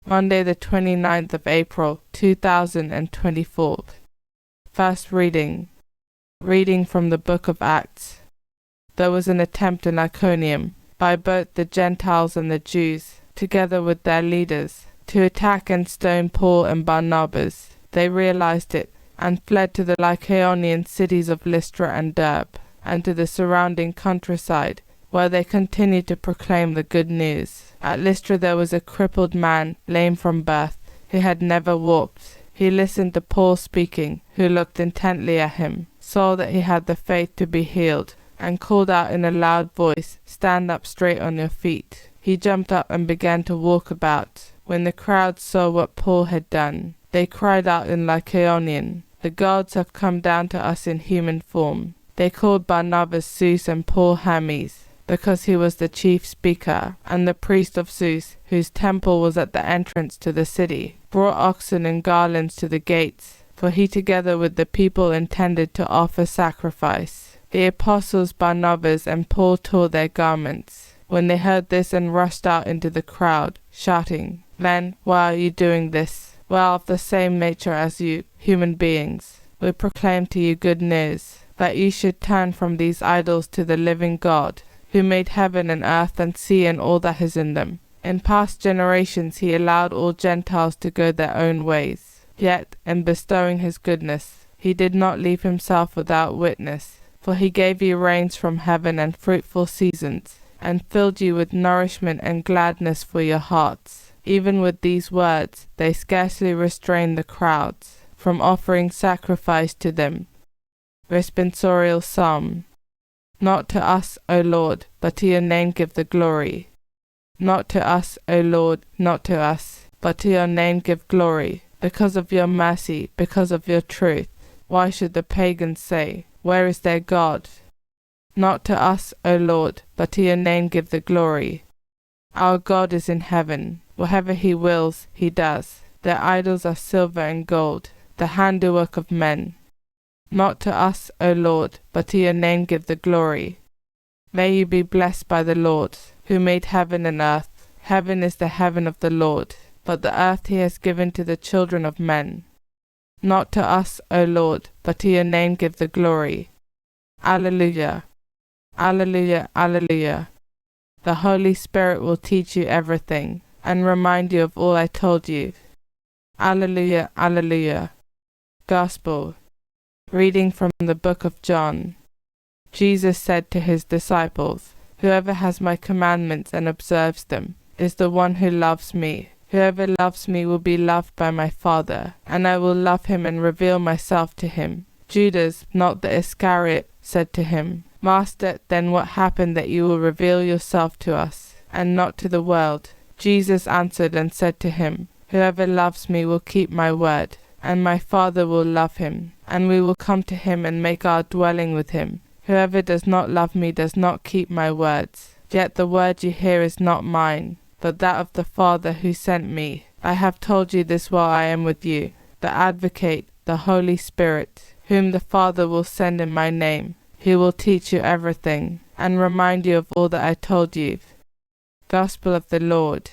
Monday the 29th of April, 2024. First reading. Reading from the book of Acts. There was an attempt in Iconium, by both the Gentiles and the Jews, together with their leaders, to attack and stone Paul and Barnabas. They realized it, and fled to the Lycaonian cities of Lystra and Derbe, and to the surrounding countryside, where they continued to proclaim the good news. At Lystra there was a crippled man, lame from birth, who had never walked. He listened to Paul speaking, who looked intently at him, saw that he had the faith to be healed, and called out in a loud voice, "Stand up straight on your feet." He jumped up and began to walk about. When the crowd saw what Paul had done, they cried out in Lycaonian, "The gods have come down to us in human form." They called Barnabas Zeus and Paul Hermes, because he was the chief speaker, and the priest of Zeus, whose temple was at the entrance to the city, brought oxen and garlands to the gates, for he together with the people intended to offer sacrifice. The apostles Barnabas and Paul tore their garments when they heard this and rushed out into the crowd, shouting, "Men, why are you doing this? We are of the same nature as you, human beings. We proclaim to you good news, that you should turn from these idols to the living God, who made heaven and earth and sea and all that is in them. In past generations he allowed all Gentiles to go their own ways. Yet, in bestowing his goodness, he did not leave himself without witness, for he gave you rains from heaven and fruitful seasons, and filled you with nourishment and gladness for your hearts." Even with these words, they scarcely restrained the crowds from offering sacrifice to them. Responsorial Psalm. Not to us, O Lord, but to your name give the glory. Not to us, O Lord, not to us, but to your name give glory, because of your mercy, because of your truth. Why should the pagans say, "Where is their God?" Not to us, O Lord, but to your name give the glory. Our God is in heaven. Whatever he wills, he does. Their idols are silver and gold, the handiwork of men. Not to us, O Lord, but to your name give the glory. May you be blessed by the Lord, who made heaven and earth. Heaven is the heaven of the Lord, but the earth he has given to the children of men. Not to us, O Lord, but to your name give the glory. Alleluia. Alleluia, alleluia. The Holy Spirit will teach you everything, and remind you of all I told you. Alleluia, alleluia. Gospel. Reading from the book of John. Jesus said to his disciples, "Whoever has my commandments and observes them is the one who loves me. Whoever loves me will be loved by my Father, and I will love him and reveal myself to him." Judas, not the Iscariot, said to him, "Master, then what happened that you will reveal yourself to us, and not to the world?" Jesus answered and said to him, "Whoever loves me will keep my word, and my Father will love him, and we will come to him and make our dwelling with him. Whoever does not love me does not keep my words. Yet the word you hear is not mine, but that of the Father who sent me. I have told you this while I am with you. The Advocate, the Holy Spirit, whom the Father will send in my name, he will teach you everything, and remind you of all that I told you." Gospel of the Lord.